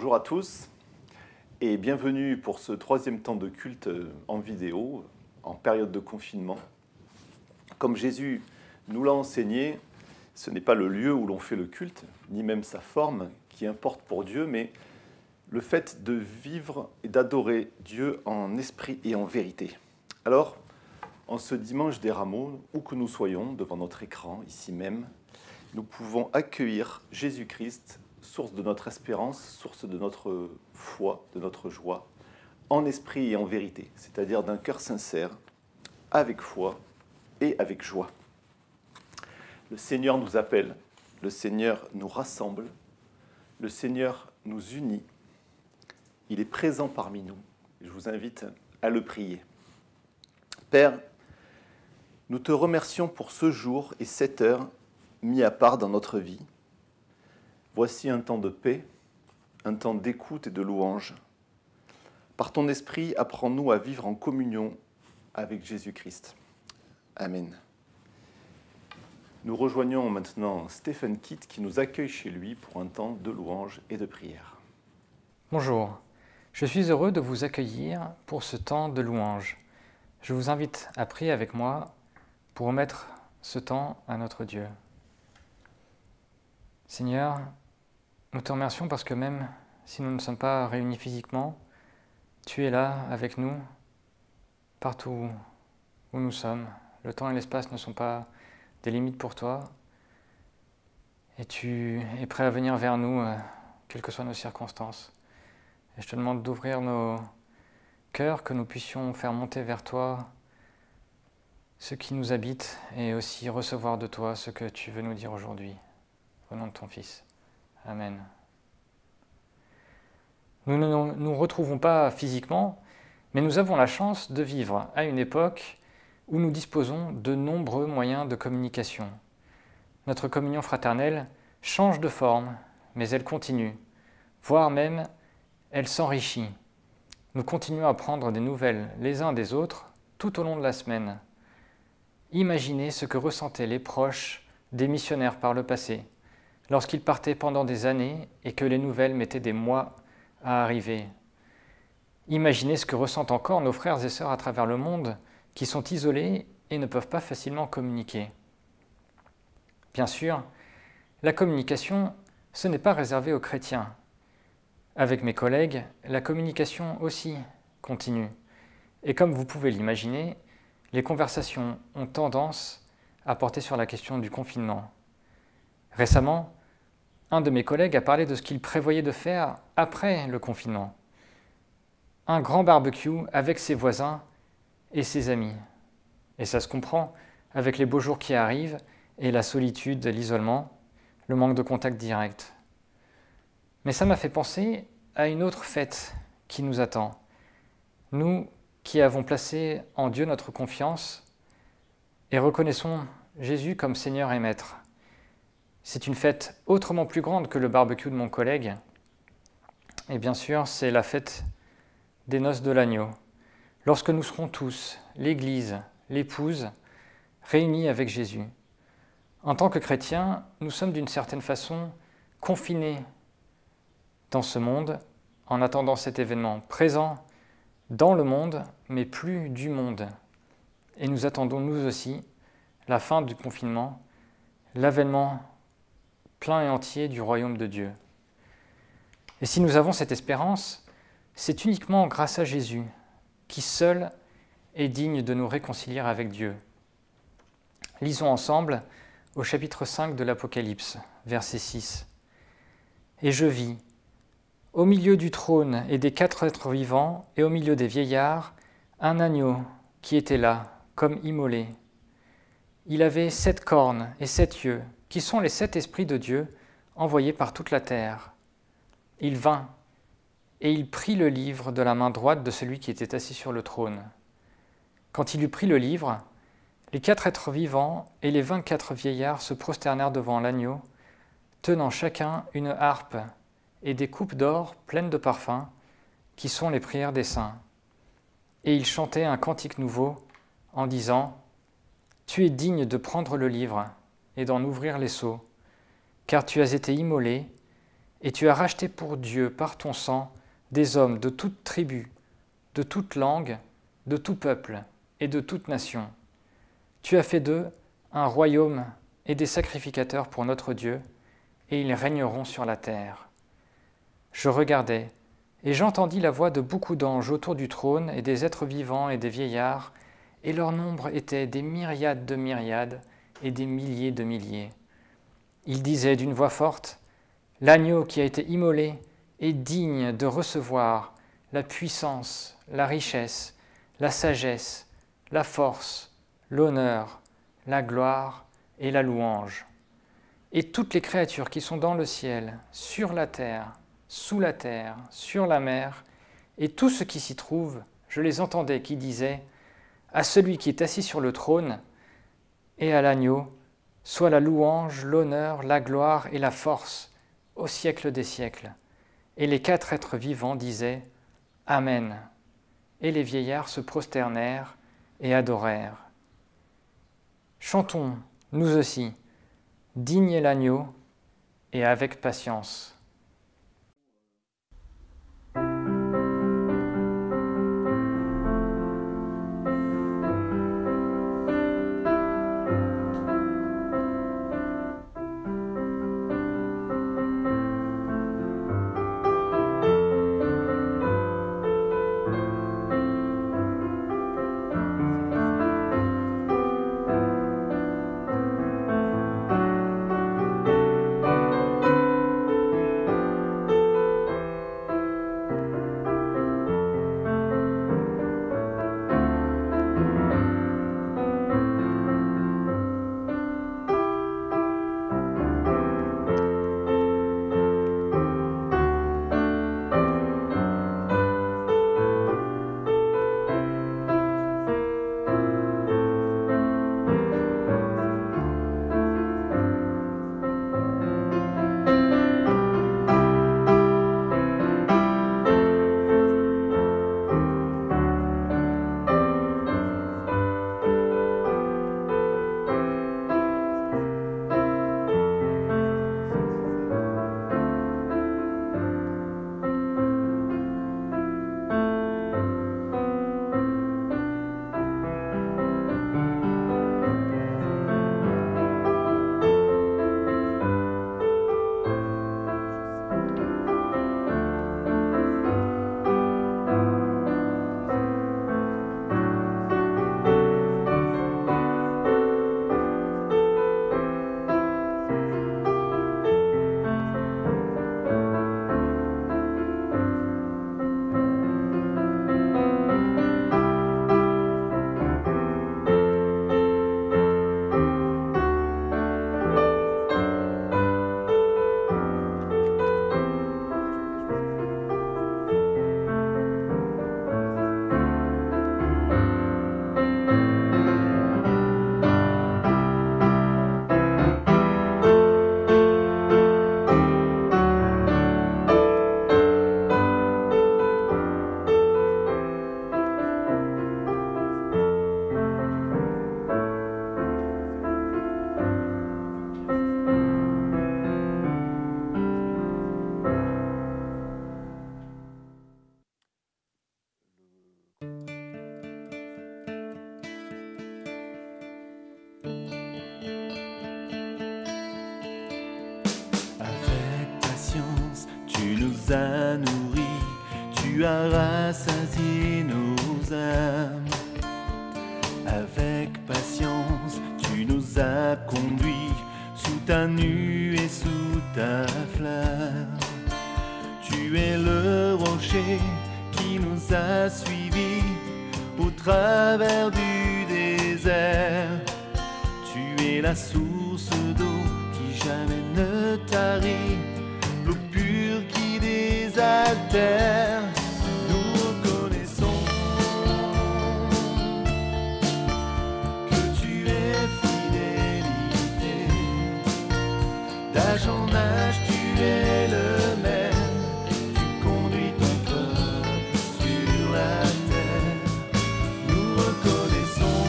Bonjour à tous et bienvenue pour ce troisième temps de culte en vidéo, en période de confinement. Comme Jésus nous l'a enseigné, ce n'est pas le lieu où l'on fait le culte, ni même sa forme qui importe pour Dieu, mais le fait de vivre et d'adorer Dieu en esprit et en vérité. Alors, en ce dimanche des Rameaux, où que nous soyons, devant notre écran, ici même, nous pouvons accueillir Jésus-Christ, source de notre espérance, source de notre foi, de notre joie, en esprit et en vérité, c'est-à-dire d'un cœur sincère, avec foi et avec joie. Le Seigneur nous appelle, le Seigneur nous rassemble, le Seigneur nous unit, il est présent parmi nous. Je vous invite à le prier. Père, nous te remercions pour ce jour et cette heure mis à part dans notre vie. Voici un temps de paix, un temps d'écoute et de louange. Par ton esprit, apprends-nous à vivre en communion avec Jésus-Christ. Amen. Nous rejoignons maintenant Stéphane Kitt qui nous accueille chez lui pour un temps de louange et de prière. Bonjour, je suis heureux de vous accueillir pour ce temps de louange. Je vous invite à prier avec moi pour remettre ce temps à notre Dieu. Seigneur, nous te remercions parce que même si nous ne sommes pas réunis physiquement, tu es là avec nous, partout où nous sommes. Le temps et l'espace ne sont pas des limites pour toi et tu es prêt à venir vers nous, quelles que soient nos circonstances. Et je te demande d'ouvrir nos cœurs, que nous puissions faire monter vers toi ce qui nous habite et aussi recevoir de toi ce que tu veux nous dire aujourd'hui. Au nom de ton Fils. Amen. Nous ne nous retrouvons pas physiquement, mais nous avons la chance de vivre à une époque où nous disposons de nombreux moyens de communication. Notre communion fraternelle change de forme, mais elle continue, voire même elle s'enrichit. Nous continuons à prendre des nouvelles les uns des autres tout au long de la semaine. Imaginez ce que ressentaient les proches des missionnaires par le passé, lorsqu'ils partaient pendant des années et que les nouvelles mettaient des mois à arriver. Imaginez ce que ressentent encore nos frères et sœurs à travers le monde qui sont isolés et ne peuvent pas facilement communiquer. Bien sûr, la communication, ce n'est pas réservé aux chrétiens. Avec mes collègues, la communication aussi continue. Et comme vous pouvez l'imaginer, les conversations ont tendance à porter sur la question du confinement. Récemment, un de mes collègues a parlé de ce qu'il prévoyait de faire après le confinement. Un grand barbecue avec ses voisins et ses amis. Et ça se comprend avec les beaux jours qui arrivent et la solitude, l'isolement, le manque de contact direct. Mais ça m'a fait penser à une autre fête qui nous attend. Nous qui avons placé en Dieu notre confiance et reconnaissons Jésus comme Seigneur et Maître. C'est une fête autrement plus grande que le barbecue de mon collègue. Et bien sûr, c'est la fête des noces de l'agneau. Lorsque nous serons tous, l'Église, l'épouse, réunis avec Jésus. En tant que chrétiens, nous sommes d'une certaine façon confinés dans ce monde en attendant cet événement présent dans le monde, mais plus du monde. Et nous attendons nous aussi la fin du confinement, l'avènement plein et entier du royaume de Dieu. Et si nous avons cette espérance, c'est uniquement grâce à Jésus, qui seul est digne de nous réconcilier avec Dieu. Lisons ensemble au chapitre 5 de l'Apocalypse, verset 6. « Et je vis, au milieu du trône et des 4 êtres vivants, et au milieu des vieillards, un agneau qui était là, comme immolé. Il avait 7 cornes et 7 yeux, qui sont les 7 esprits de Dieu envoyés par toute la terre. Il vint, et il prit le livre de la main droite de celui qui était assis sur le trône. Quand il eut pris le livre, les 4 êtres vivants et les 24 vieillards se prosternèrent devant l'agneau, tenant chacun une harpe et des coupes d'or pleines de parfums, qui sont les prières des saints. Et ils chantaient un cantique nouveau, en disant « Tu es digne de prendre le livre et d'en ouvrir les sceaux, car tu as été immolé, et tu as racheté pour Dieu par ton sang des hommes de toute tribu, de toute langue, de tout peuple et de toute nation. Tu as fait d'eux un royaume et des sacrificateurs pour notre Dieu, et ils régneront sur la terre. Je regardai, et j'entendis la voix de beaucoup d'anges autour du trône, et des êtres vivants et des vieillards, et leur nombre était des myriades de myriades et des milliers de milliers. Ils disaient d'une voix forte, « L'agneau qui a été immolé est digne de recevoir la puissance, la richesse, la sagesse, la force, l'honneur, la gloire et la louange. » Et toutes les créatures qui sont dans le ciel, sur la terre, sous la terre, sur la mer, et tout ce qui s'y trouve, je les entendais qui disaient « À celui qui est assis sur le trône et à l'agneau, soit la louange, l'honneur, la gloire et la force au siècle des siècles. » Et les 4 êtres vivants disaient « Amen ». Et les vieillards se prosternèrent et adorèrent. Chantons, nous aussi, digne est l'agneau, et avec patience. nous as nourris, tu as rassasié nos âmes. Avec patience, tu nous as conduits sous ta nuée, sous ta flamme. Tu es le rocher qui nous a suivis au travers du désert. Tu es la source d'eau qui jamais ne tarit, l'eau pure qui désaltère. Nous reconnaissons que tu es fidélité. D'âge en âge, tu es le même. Tu conduis ton peuple sur la terre. Nous reconnaissons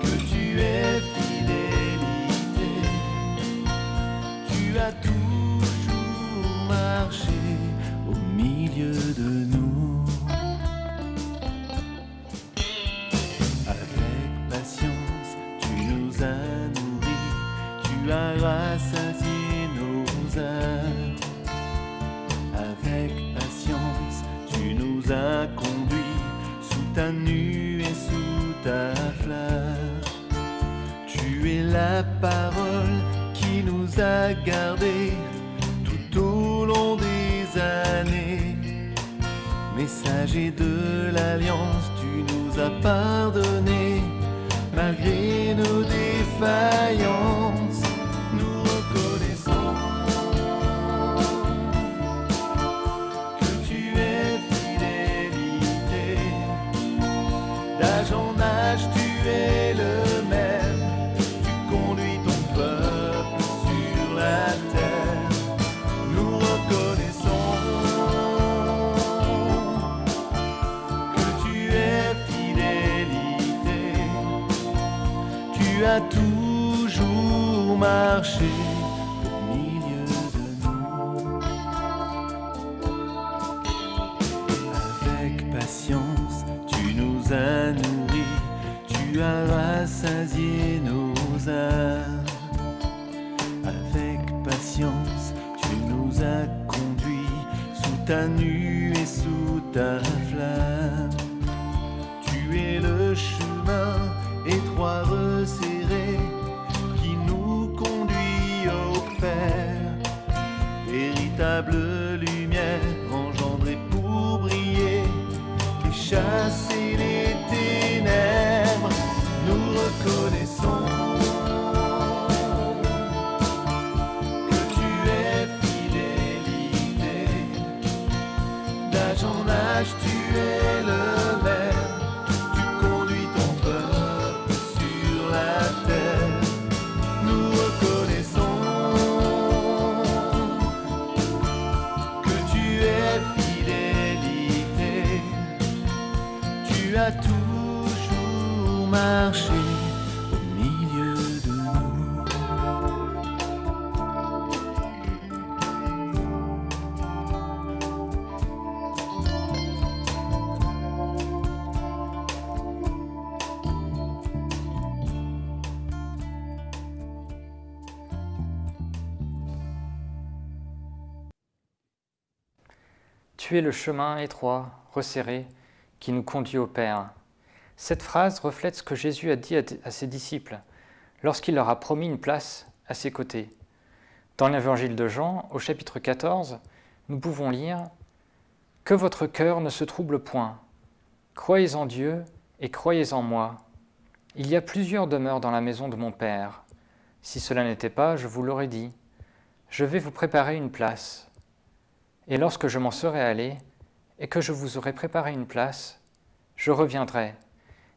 que tu es fidélité. ta nuée, sous ta flamme. Tu es la parole qui nous a gardés tout au long des années. Messager de l'alliance, tu nous as pardonné. Malgré nos défaillances, nous reconnaissons que tu es fidélité. D'âge en âge, tu es le même. Tu conduis ton peuple sur la terre. Nous reconnaissons que tu es fidélité. Tu as toujours marché au milieu de nous. Avec patience, tu nous as nourris, tu as rassasié nos âmes. Avec patience, tu nous as conduits sous ta nuée, sous ta flamme. Tu es le chemin étroit resserré qui nous conduit au Père. Véritable lumière engendrée pour briller et chasser les ténèbres. Nous reconnaissons que tu es fidélité. D'âge en âge, tu es le même. Tu conduis ton peuple sur la terre. Nous reconnaissons que tu es fidélité. Tu as toujours marché au milieu de nous. Tu es le chemin étroit, resserré, qui nous conduit au Père. Cette phrase reflète ce que Jésus a dit à ses disciples lorsqu'il leur a promis une place à ses côtés. Dans l'évangile de Jean, au chapitre 14, nous pouvons lire « Que votre cœur ne se trouble point. Croyez en Dieu et croyez en moi. Il y a plusieurs demeures dans la maison de mon Père. Si cela n'était pas, je vous l'aurais dit. Je vais vous préparer une place. Et lorsque je m'en serai allé, et que je vous aurai préparé une place, je reviendrai,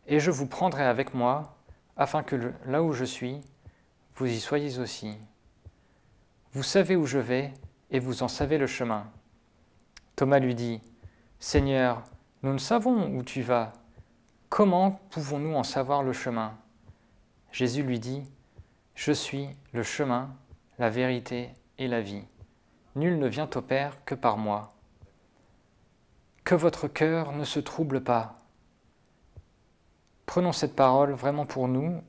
et je vous prendrai avec moi, afin que là où je suis, vous y soyez aussi. Vous savez où je vais, et vous en savez le chemin. » Thomas lui dit, « Seigneur, nous ne savons où tu vas. Comment pouvons-nous en savoir le chemin ?» Jésus lui dit, « Je suis le chemin, la vérité et la vie. Nul ne vient au Père que par moi. Que votre cœur ne se trouble pas. » Prenons cette parole vraiment pour nous,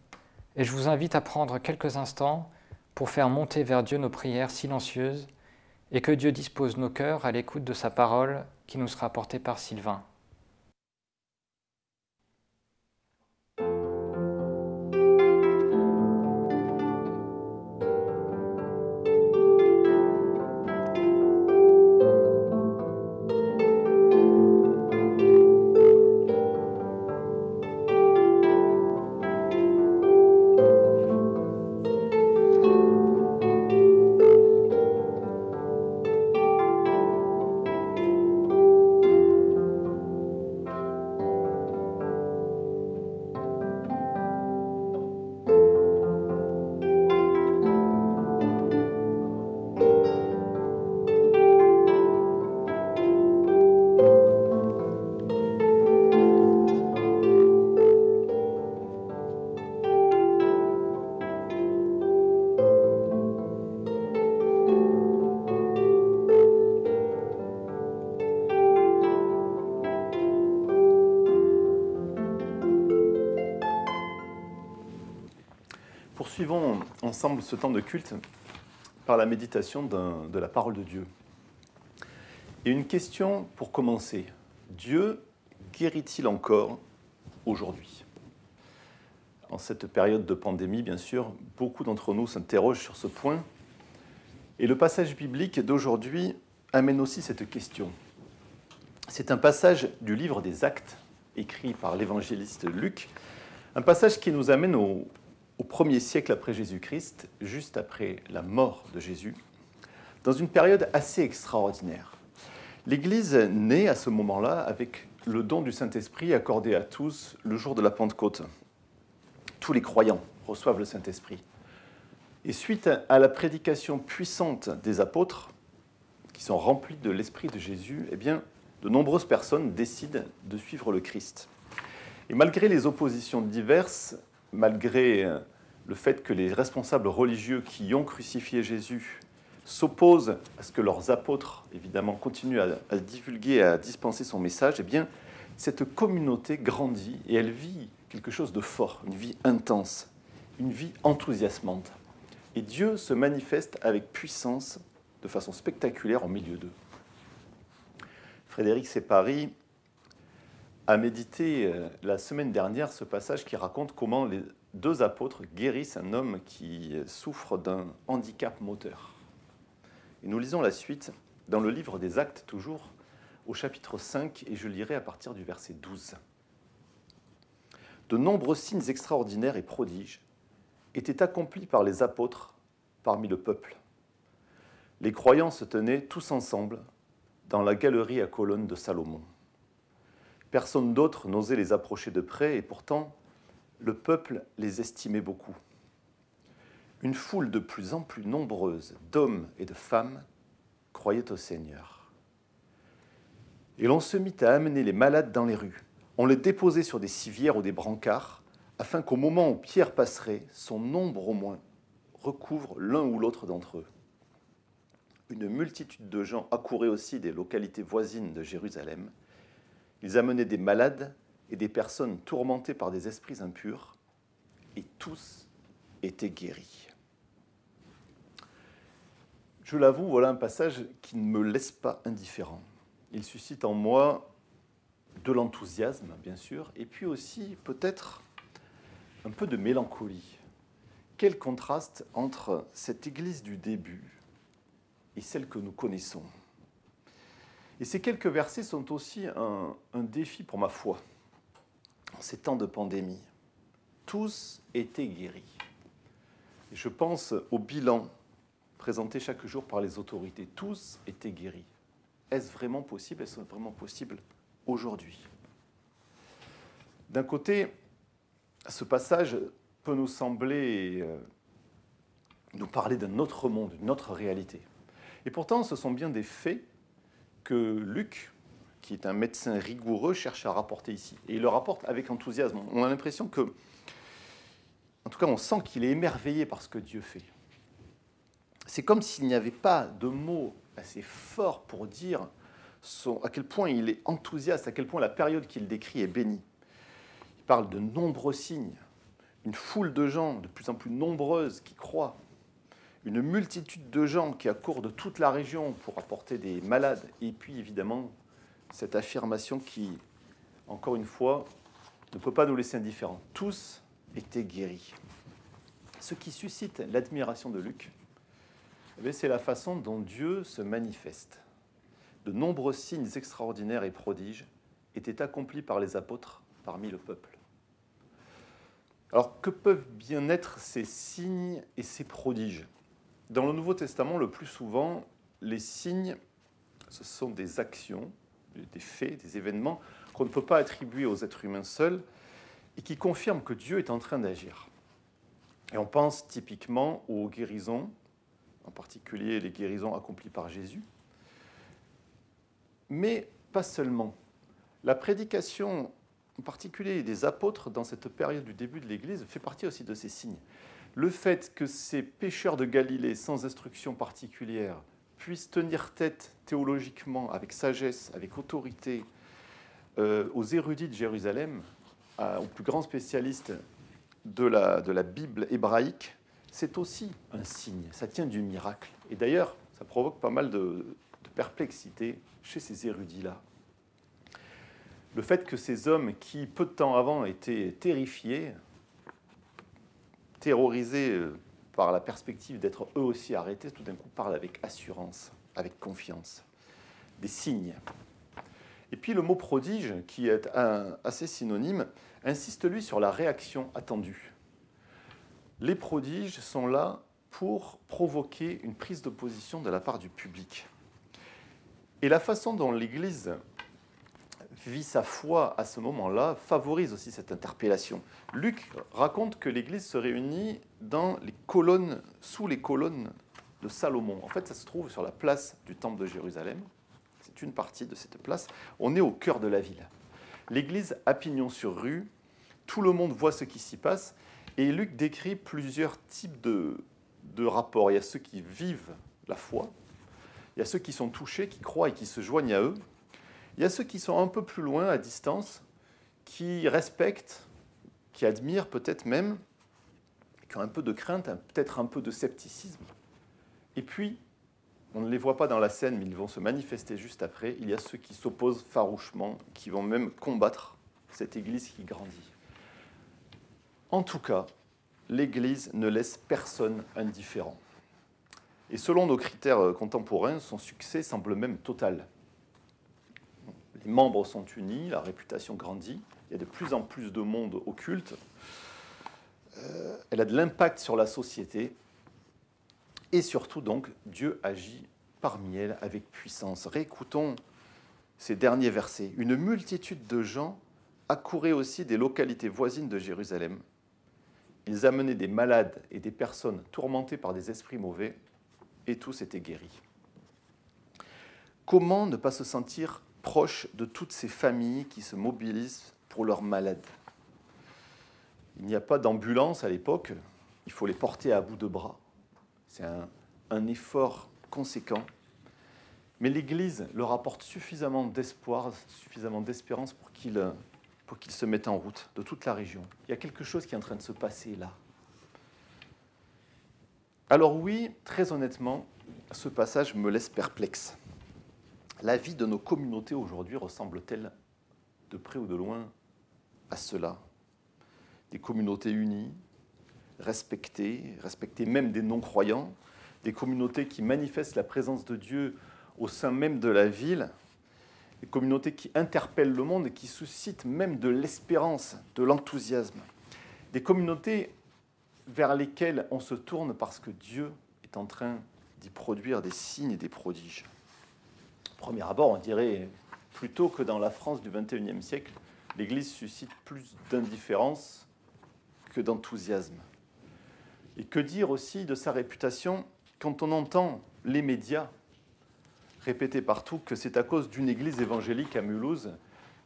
et je vous invite à prendre quelques instants pour faire monter vers Dieu nos prières silencieuses, et que Dieu dispose nos cœurs à l'écoute de sa parole qui nous sera portée par Sylvain. Poursuivons ensemble ce temps de culte par la méditation de la parole de Dieu. Et une question pour commencer. Dieu, guérit-il encore aujourd'hui? En cette période de pandémie, bien sûr, beaucoup d'entre nous s'interrogent sur ce point. Et le passage biblique d'aujourd'hui amène aussi cette question. C'est un passage du livre des Actes, écrit par l'évangéliste Luc, un passage qui nous amène au 1er siècle après Jésus-Christ, juste après la mort de Jésus, dans une période assez extraordinaire. L'Église naît à ce moment-là avec le don du Saint-Esprit accordé à tous le jour de la Pentecôte. Tous les croyants reçoivent le Saint-Esprit. Et suite à la prédication puissante des apôtres, qui sont remplis de l'Esprit de Jésus, eh bien, de nombreuses personnes décident de suivre le Christ. Et malgré les oppositions diverses, malgré le fait que les responsables religieux qui ont crucifié Jésus s'opposent à ce que leurs apôtres, évidemment, continuent à divulguer, à dispenser son message, eh bien, cette communauté grandit et elle vit quelque chose de fort, une vie intense, une vie enthousiasmante. Et Dieu se manifeste avec puissance, de façon spectaculaire, au milieu d'eux. Frédéric Separi a médité la semaine dernière ce passage qui raconte comment les deux apôtres guérissent un homme qui souffre d'un handicap moteur. Et nous lisons la suite dans le livre des Actes, toujours, au chapitre 5, et je lirai à partir du verset 12. De nombreux signes extraordinaires et prodiges étaient accomplis par les apôtres parmi le peuple. Les croyants se tenaient tous ensemble dans la galerie à colonnes de Salomon. Personne d'autre n'osait les approcher de près, et pourtant, le peuple les estimait beaucoup. Une foule de plus en plus nombreuse d'hommes et de femmes croyait au Seigneur. Et l'on se mit à amener les malades dans les rues. On les déposait sur des civières ou des brancards, afin qu'au moment où Pierre passerait, son nombre au moins recouvre l'un ou l'autre d'entre eux. Une multitude de gens accouraient aussi des localités voisines de Jérusalem. Ils amenaient des malades et des personnes tourmentées par des esprits impurs, et tous étaient guéris. Je l'avoue, voilà un passage qui ne me laisse pas indifférent. Il suscite en moi de l'enthousiasme, bien sûr, et puis aussi peut-être un peu de mélancolie. Quel contraste entre cette Église du début et celle que nous connaissons. Et ces quelques versets sont aussi un défi pour ma foi en ces temps de pandémie. Tous étaient guéris. Et je pense au bilan présenté chaque jour par les autorités. Tous étaient guéris. Est-ce vraiment possible? Est-ce vraiment possible aujourd'hui? D'un côté, ce passage peut nous sembler nous parler d'un autre monde, d'une autre réalité. Et pourtant, ce sont bien des faits que Luc, qui est un médecin rigoureux, cherche à rapporter ici. Et il le rapporte avec enthousiasme. On a l'impression que, en tout cas, on sent qu'il est émerveillé par ce que Dieu fait. C'est comme s'il n'y avait pas de mots assez forts pour dire à quel point il est enthousiaste, à quel point la période qu'il décrit est bénie. Il parle de nombreux signes, une foule de gens de plus en plus nombreuses qui croient, une multitude de gens qui accourent de toute la région pour apporter des malades, et puis évidemment cette affirmation qui, encore une fois, ne peut pas nous laisser indifférents. Tous étaient guéris. Ce qui suscite l'admiration de Luc, c'est la façon dont Dieu se manifeste. De nombreux signes extraordinaires et prodiges étaient accomplis par les apôtres parmi le peuple. Alors, que peuvent bien être ces signes et ces prodiges? Dans le Nouveau Testament, le plus souvent, les signes, ce sont des actions, des faits, des événements qu'on ne peut pas attribuer aux êtres humains seuls et qui confirment que Dieu est en train d'agir. Et on pense typiquement aux guérisons, en particulier les guérisons accomplies par Jésus, mais pas seulement. La prédication, en particulier des apôtres dans cette période du début de l'Église, fait partie aussi de ces signes. Le fait que ces pécheurs de Galilée, sans instruction particulière, puissent tenir tête théologiquement, avec sagesse, avec autorité, aux érudits de Jérusalem, aux plus grands spécialistes de la Bible hébraïque, c'est aussi un signe, ça tient du miracle. Et d'ailleurs, ça provoque pas mal de perplexité chez ces érudits-là. Le fait que ces hommes qui, peu de temps avant, étaient terrifiés, terrorisés par la perspective d'être eux aussi arrêtés, tout d'un coup parlent avec assurance, avec confiance. Des signes. Et puis le mot prodige, qui est assez synonyme, insiste lui sur la réaction attendue. Les prodiges sont là pour provoquer une prise de position de la part du public. Et la façon dont l'Église vit sa foi à ce moment-là favorise aussi cette interpellation. Luc raconte que l'Église se réunit dans les colonnes, sous les colonnes de Salomon. En fait, ça se trouve sur la place du Temple de Jérusalem. C'est une partie de cette place. On est au cœur de la ville. L'Église a pignon sur rue. Tout le monde voit ce qui s'y passe. Et Luc décrit plusieurs types de rapports. Il y a ceux qui vivent la foi. Il y a ceux qui sont touchés, qui croient et qui se joignent à eux. Il y a ceux qui sont un peu plus loin, à distance, qui respectent, qui admirent peut-être même, qui ont un peu de crainte, peut-être un peu de scepticisme. Et puis, on ne les voit pas dans la scène, mais ils vont se manifester juste après. Il y a ceux qui s'opposent farouchement, qui vont même combattre cette Église qui grandit. En tout cas, l'Église ne laisse personne indifférent. Et selon nos critères contemporains, son succès semble même total. Les membres sont unis, la réputation grandit, il y a de plus en plus de monde au culte. Elle a de l'impact sur la société. Et surtout, donc, Dieu agit parmi elles avec puissance. Réécoutons ces derniers versets. Une multitude de gens accouraient aussi des localités voisines de Jérusalem. Ils amenaient des malades et des personnes tourmentées par des esprits mauvais, et tous étaient guéris. Comment ne pas se sentir proche de toutes ces familles qui se mobilisent pour leurs malades? Il n'y a pas d'ambulance à l'époque, il faut les porter à bout de bras. C'est un effort conséquent. Mais l'Église leur apporte suffisamment d'espoir, suffisamment d'espérance pour qu'ils se mettent en route de toute la région. Il y a quelque chose qui est en train de se passer là. Alors oui, très honnêtement, ce passage me laisse perplexe. La vie de nos communautés aujourd'hui ressemble-t-elle de près ou de loin à cela? Des communautés unies, respectées même des non-croyants, des communautés qui manifestent la présence de Dieu au sein même de la ville, des communautés qui interpellent le monde et qui suscitent même de l'espérance, de l'enthousiasme, des communautés vers lesquelles on se tourne parce que Dieu est en train d'y produire des signes et des prodiges. Au premier abord, on dirait plutôt que dans la France du XXIe siècle, l'Église suscite plus d'indifférence que d'enthousiasme. Et que dire aussi de sa réputation quand on entend les médias répéter partout que c'est à cause d'une église évangélique à Mulhouse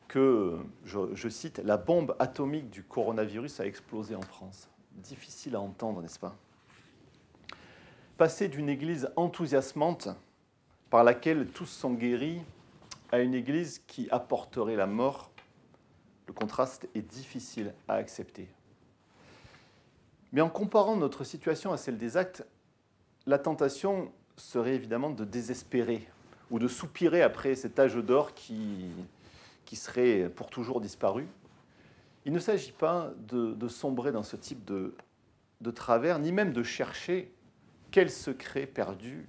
que, je cite, la bombe atomique du coronavirus a explosé en France. Difficile à entendre, n'est-ce pas? Passer d'une église enthousiasmante par laquelle tous sont guéris à une église qui apporterait la mort, le contraste est difficile à accepter. Mais en comparant notre situation à celle des Actes, la tentation serait évidemment de désespérer ou de soupirer après cet âge d'or qui serait pour toujours disparu. Il ne s'agit pas de sombrer dans ce type de travers, ni même de chercher quel secret perdu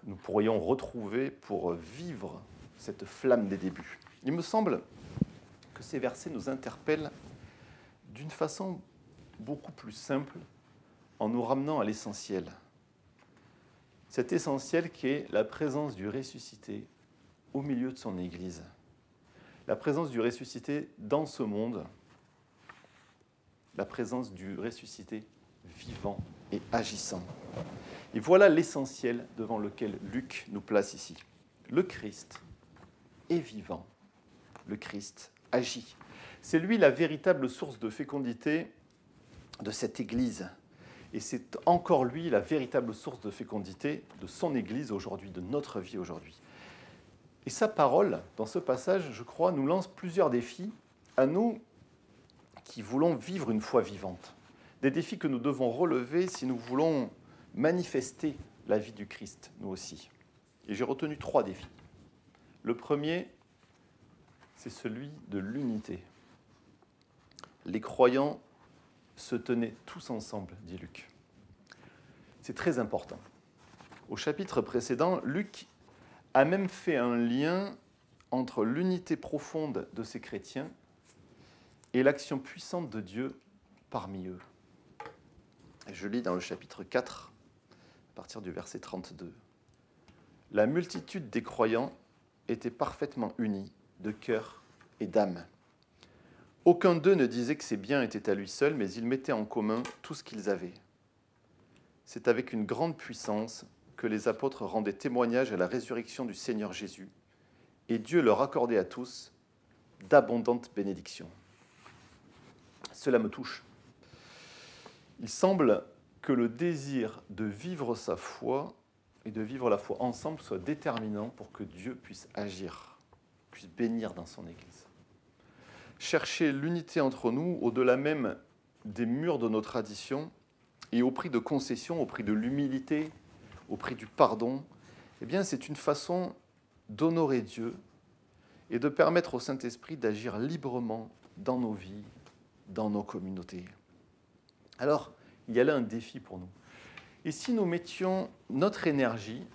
nous pourrions retrouver pour vivre cette flamme des débuts. Il me semble que ces versets nous interpellent d'une façon beaucoup plus simple en nous ramenant à l'essentiel. Cet essentiel qui est la présence du ressuscité au milieu de son Église. La présence du ressuscité dans ce monde, la présence du ressuscité vivant et agissant. Et voilà l'essentiel devant lequel Luc nous place ici. Le Christ est vivant, le Christ agit. C'est lui la véritable source de fécondité de cette Église. Et c'est encore lui la véritable source de fécondité de son Église aujourd'hui, de notre vie aujourd'hui. Et sa parole, dans ce passage, je crois, nous lance plusieurs défis à nous qui voulons vivre une foi vivante. Des défis que nous devons relever si nous voulons manifester la vie du Christ, nous aussi. Et j'ai retenu 3 défis. Le premier, c'est celui de l'unité. Les croyants se tenaient tous ensemble, dit Luc. C'est très important. Au chapitre précédent, Luc a même fait un lien entre l'unité profonde de ces chrétiens et l'action puissante de Dieu parmi eux. Et je lis dans le chapitre 4, à partir du verset 32. « La multitude des croyants était parfaitement unie, de cœur et d'âme. Aucun d'eux ne disait que ses biens étaient à lui seul, mais ils mettaient en commun tout ce qu'ils avaient. C'est avec une grande puissance que les apôtres rendaient témoignage à la résurrection du Seigneur Jésus, et Dieu leur accordait à tous d'abondantes bénédictions. » Cela me touche. Il semble que le désir de vivre sa foi et de vivre la foi ensemble soit déterminant pour que Dieu puisse agir, puisse bénir dans son Église. Chercher l'unité entre nous, au-delà même des murs de nos traditions, et au prix de concessions, au prix de l'humilité, au prix du pardon, eh bien, c'est une façon d'honorer Dieu et de permettre au Saint-Esprit d'agir librement dans nos vies, dans nos communautés. Alors, il y a là un défi pour nous. Et si nous mettions notre énergie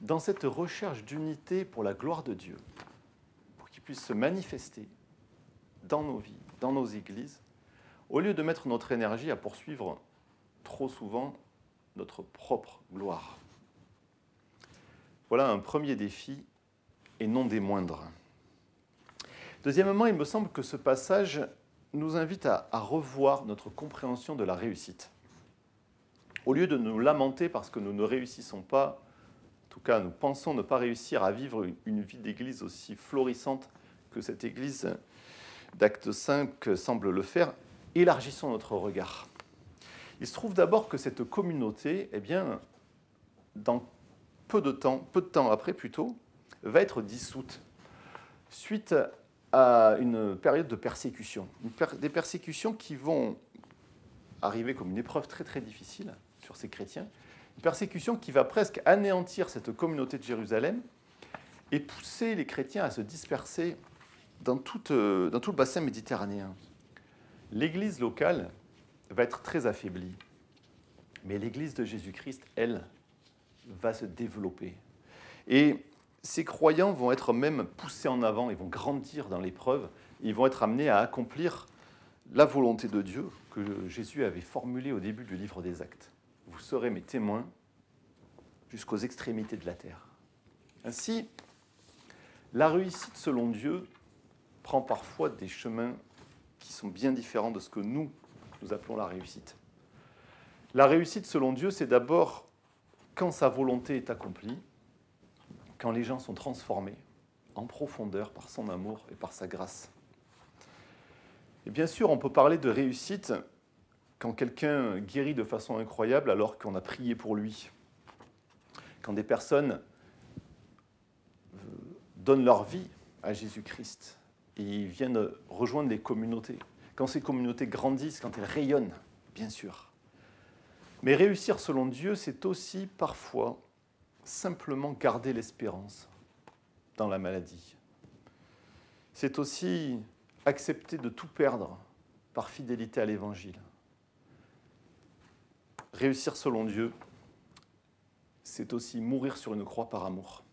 dans cette recherche d'unité pour la gloire de Dieu, pour qu'il puisse se manifester dans nos vies, dans nos églises, au lieu de mettre notre énergie à poursuivre trop souvent notre propre gloire. Voilà un premier défi, et non des moindres. Deuxièmement, il me semble que ce passage nous invite à revoir notre compréhension de la réussite. Au lieu de nous lamenter parce que nous ne réussissons pas, en tout cas nous pensons ne pas réussir à vivre une vie d'église aussi florissante que cette église d'Acte 5 semble le faire, élargissons notre regard. Il se trouve d'abord que cette communauté, eh bien, dans peu de temps après plutôt, va être dissoute suite à une période de persécution. Des persécutions qui vont arriver comme une épreuve très très difficile sur ces chrétiens, une persécution qui va presque anéantir cette communauté de Jérusalem et pousser les chrétiens à se disperser dans tout le bassin méditerranéen. L'Église locale va être très affaiblie, mais l'Église de Jésus-Christ, elle, va se développer. Et ces croyants vont être même poussés en avant, ils vont grandir dans l'épreuve, ils vont être amenés à accomplir la volonté de Dieu que Jésus avait formulée au début du livre des Actes. Vous serez mes témoins jusqu'aux extrémités de la terre. Ainsi, la réussite selon Dieu prend parfois des chemins qui sont bien différents de ce que nous appelons la réussite. La réussite selon Dieu, c'est d'abord quand sa volonté est accomplie, quand les gens sont transformés en profondeur par son amour et par sa grâce. Et bien sûr, on peut parler de réussite quand quelqu'un guérit de façon incroyable alors qu'on a prié pour lui. Quand des personnes donnent leur vie à Jésus-Christ et viennent rejoindre les communautés. Quand ces communautés grandissent, quand elles rayonnent, bien sûr. Mais réussir selon Dieu, c'est aussi parfois simplement garder l'espérance dans la maladie. C'est aussi accepter de tout perdre par fidélité à l'Évangile. Réussir selon Dieu, c'est aussi mourir sur une croix par amour.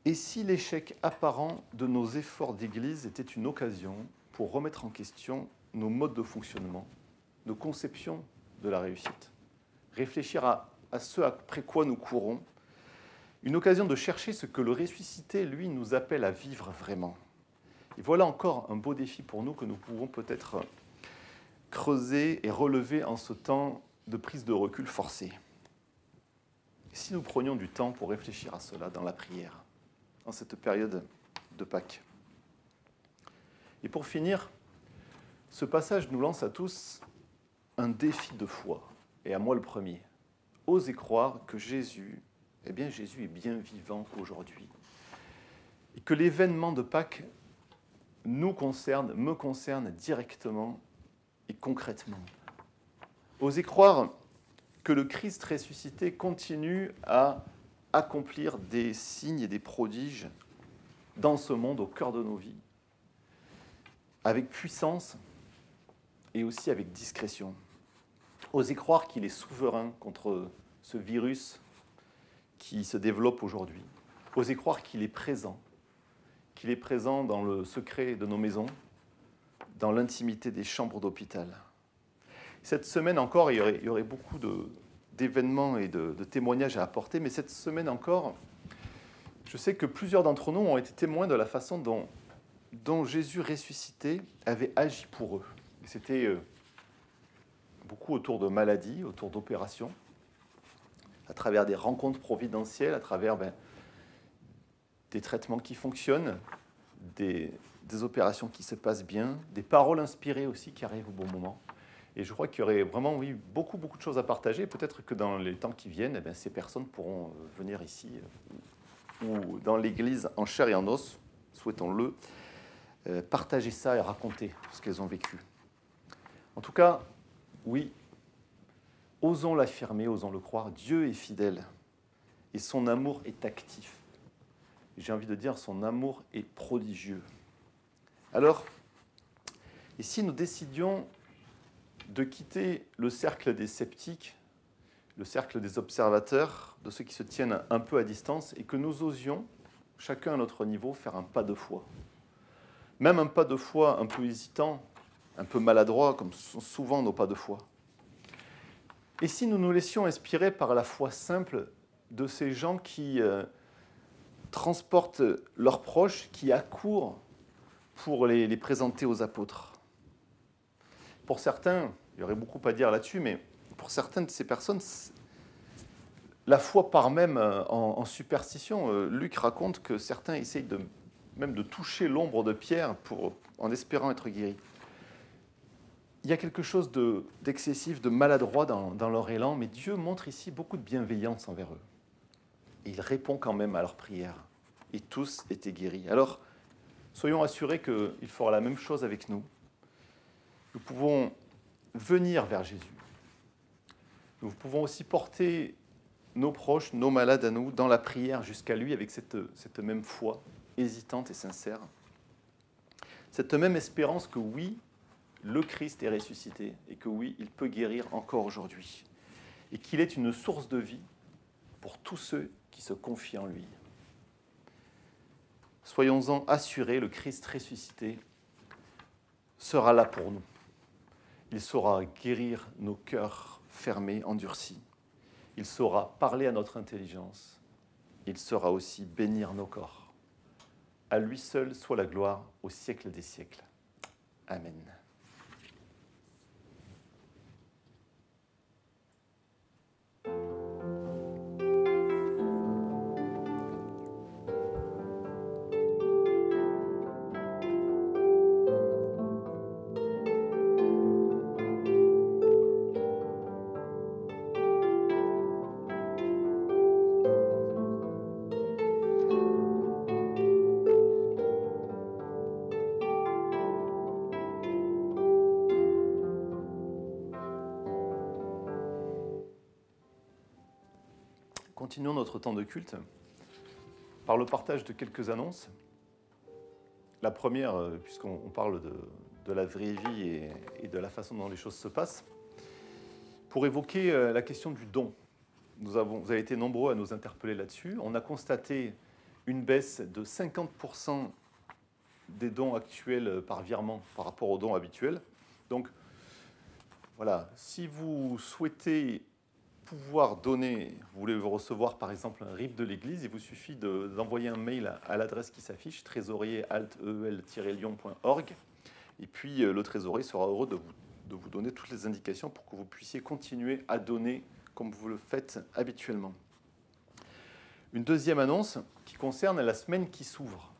Et si l'échec apparent de nos efforts d'Église était une occasion pour remettre en question nos modes de fonctionnement, nos conceptions de la réussite, réfléchir à ce après quoi nous courons, une occasion de chercher ce que le ressuscité, lui, nous appelle à vivre vraiment. Et voilà encore un beau défi pour nous que nous pouvons peut-être creuser et relever en ce temps de prise de recul forcée. Si nous prenions du temps pour réfléchir à cela dans la prière, en cette période de Pâques. Et pour finir, ce passage nous lance à tous un défi de foi, et à moi le premier. Osez croire que Jésus est bien vivant aujourd'hui, et que l'événement de Pâques me concerne directement et concrètement. Osez croire que le Christ ressuscité continue à accomplir des signes et des prodiges dans ce monde, au cœur de nos vies, avec puissance et aussi avec discrétion. Osez croire qu'il est souverain contre ce virus qui se développe aujourd'hui. Osez croire qu'il est présent dans le secret de nos maisons, dans l'intimité des chambres d'hôpital. Cette semaine encore, il y aurait beaucoup d'événements et de témoignages à apporter, mais cette semaine encore, je sais que plusieurs d'entre nous ont été témoins de la façon dont Jésus ressuscité avait agi pour eux. C'était beaucoup autour de maladies, autour d'opérations, à travers des rencontres providentielles, à travers des traitements qui fonctionnent, des opérations qui se passent bien, des paroles inspirées aussi qui arrivent au bon moment. Et je crois qu'il y aurait vraiment, oui, beaucoup de choses à partager. Peut-être que dans les temps qui viennent, ces personnes pourront venir ici ou dans l'Église en chair et en os, souhaitons-le, partager ça et raconter ce qu'elles ont vécu. En tout cas, oui, osons l'affirmer, osons le croire, Dieu est fidèle et son amour est actif. J'ai envie de dire, son amour est prodigieux. Alors, et si nous décidions de quitter le cercle des sceptiques, le cercle des observateurs, de ceux qui se tiennent un peu à distance, et que nous osions, chacun à notre niveau, faire un pas de foi. Même un pas de foi un peu hésitant, un peu maladroit, comme sont souvent nos pas de foi. Et si nous nous laissions inspirer par la foi simple de ces gens qui transportent leurs proches, qui accourent pour les présenter aux apôtres. Pour certains, il y aurait beaucoup à dire là-dessus, mais pour certaines de ces personnes, la foi part même en superstition. Luc raconte que certains essayent même de toucher l'ombre de Pierre en espérant être guéris. Il y a quelque chose d'excessif, de maladroit dans leur élan, mais Dieu montre ici beaucoup de bienveillance envers eux. Et il répond quand même à leurs prières. Et tous étaient guéris. Alors, soyons assurés qu'il fera la même chose avec nous. Nous pouvons venir vers Jésus. Nous pouvons aussi porter nos proches, nos malades à nous, dans la prière jusqu'à lui, avec cette même foi hésitante et sincère. Cette même espérance que oui, le Christ est ressuscité et que oui, il peut guérir encore aujourd'hui. Et qu'il est une source de vie pour tous ceux qui se confient en lui. Soyons-en assurés, le Christ ressuscité sera là pour nous. Il saura guérir nos cœurs fermés, endurcis. Il saura parler à notre intelligence. Il saura aussi bénir nos corps. À lui seul soit la gloire au siècle des siècles. Amen. Continuons notre temps de culte par le partage de quelques annonces. La première, puisqu'on parle de la vraie vie et de la façon dont les choses se passent, pour évoquer la question du don. Vous avez été nombreux à nous interpeller là-dessus. On a constaté une baisse de 50% des dons actuels par virement par rapport aux dons habituels. Donc, voilà, si vous souhaitez pouvoir donner, vous voulez recevoir par exemple un RIB de l'Église, il vous suffit d'envoyer un mail à l'adresse qui s'affiche, trésorier@eul-lyon.org, et puis le trésorier sera heureux de vous donner toutes les indications pour que vous puissiez continuer à donner comme vous le faites habituellement. Une deuxième annonce qui concerne la semaine qui s'ouvre.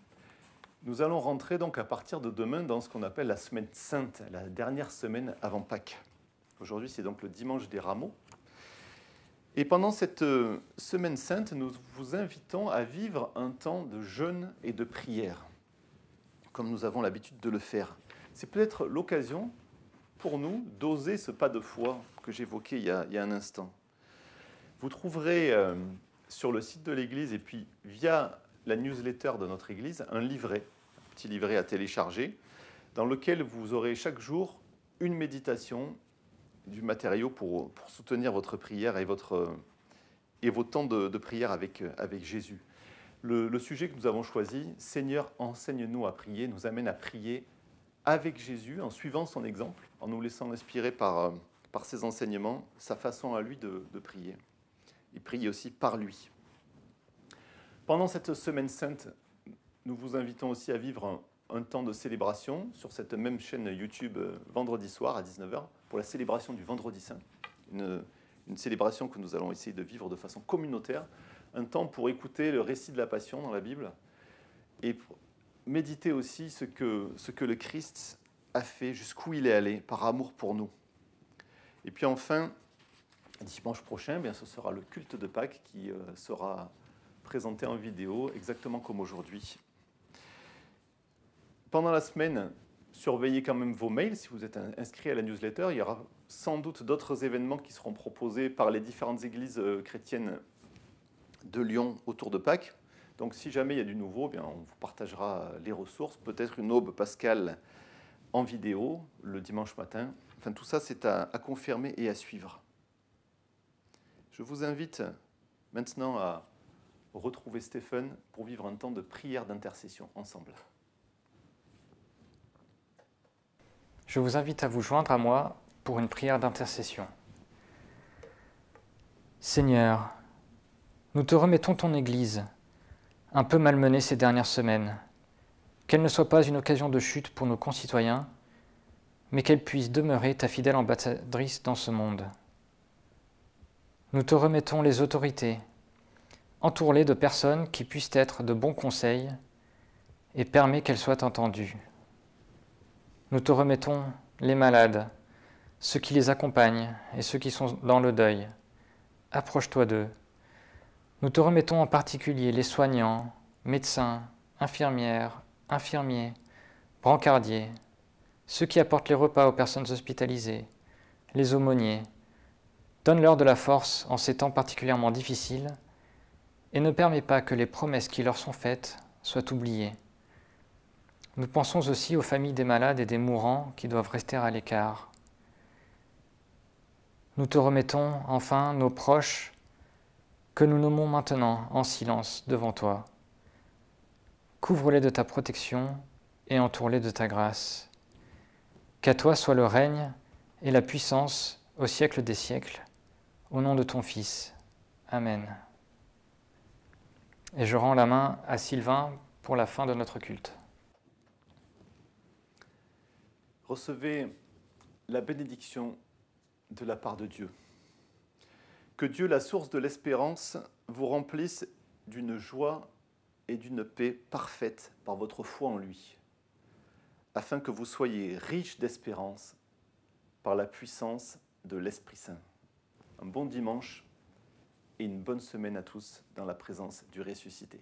Nous allons rentrer donc à partir de demain dans ce qu'on appelle la semaine sainte, la dernière semaine avant Pâques. Aujourd'hui, c'est donc le dimanche des Rameaux. Et pendant cette semaine sainte, nous vous invitons à vivre un temps de jeûne et de prière, comme nous avons l'habitude de le faire. C'est peut-être l'occasion pour nous d'oser ce pas de foi que j'évoquais il y a un instant. Vous trouverez sur le site de l'Église et puis via la newsletter de notre Église, un livret, un petit livret à télécharger, dans lequel vous aurez chaque jour une méditation, du matériau pour soutenir votre prière et vos temps de prière avec Jésus. Le sujet que nous avons choisi, « Seigneur, enseigne-nous à prier », nous amène à prier avec Jésus, en suivant son exemple, en nous laissant inspirer par ses enseignements, sa façon à lui de prier. Et prier aussi par lui. Pendant cette semaine sainte, nous vous invitons aussi à vivre un temps de célébration sur cette même chaîne YouTube vendredi soir à 19h pour la célébration du Vendredi Saint. Une célébration que nous allons essayer de vivre de façon communautaire, un temps pour écouter le récit de la Passion dans la Bible et pour méditer aussi ce que le Christ a fait, jusqu'où il est allé, par amour pour nous. Et puis enfin, dimanche prochain, ce sera le culte de Pâques qui sera présenté en vidéo, exactement comme aujourd'hui. Pendant la semaine, surveillez quand même vos mails. Si vous êtes inscrit à la newsletter, il y aura sans doute d'autres événements qui seront proposés par les différentes églises chrétiennes de Lyon autour de Pâques. Donc si jamais il y a du nouveau, on vous partagera les ressources, peut-être une aube pascale en vidéo le dimanche matin. Enfin, tout ça, c'est à confirmer et à suivre. Je vous invite maintenant à retrouver Stéphane pour vivre un temps de prière d'intercession ensemble. Je vous invite à vous joindre à moi pour une prière d'intercession. Seigneur, nous te remettons ton Église, un peu malmenée ces dernières semaines, qu'elle ne soit pas une occasion de chute pour nos concitoyens, mais qu'elle puisse demeurer ta fidèle ambassadrice dans ce monde. Nous te remettons les autorités, entoure-les de personnes qui puissent être de bons conseils et permets qu'elles soient entendues. Nous te remettons les malades, ceux qui les accompagnent et ceux qui sont dans le deuil. Approche-toi d'eux. Nous te remettons en particulier les soignants, médecins, infirmières, infirmiers, brancardiers, ceux qui apportent les repas aux personnes hospitalisées, les aumôniers. Donne-leur de la force en ces temps particulièrement difficiles et ne permets pas que les promesses qui leur sont faites soient oubliées. Nous pensons aussi aux familles des malades et des mourants qui doivent rester à l'écart. Nous te remettons enfin nos proches que nous nommons maintenant en silence devant toi. Couvre-les de ta protection et entoure-les de ta grâce. Qu'à toi soit le règne et la puissance au siècle des siècles, au nom de ton Fils. Amen. Et je rends la main à Sylvain pour la fin de notre culte. Recevez la bénédiction de la part de Dieu. Que Dieu, la source de l'espérance, vous remplisse d'une joie et d'une paix parfaite par votre foi en lui, afin que vous soyez riches d'espérance par la puissance de l'Esprit Saint. Un bon dimanche et une bonne semaine à tous dans la présence du ressuscité.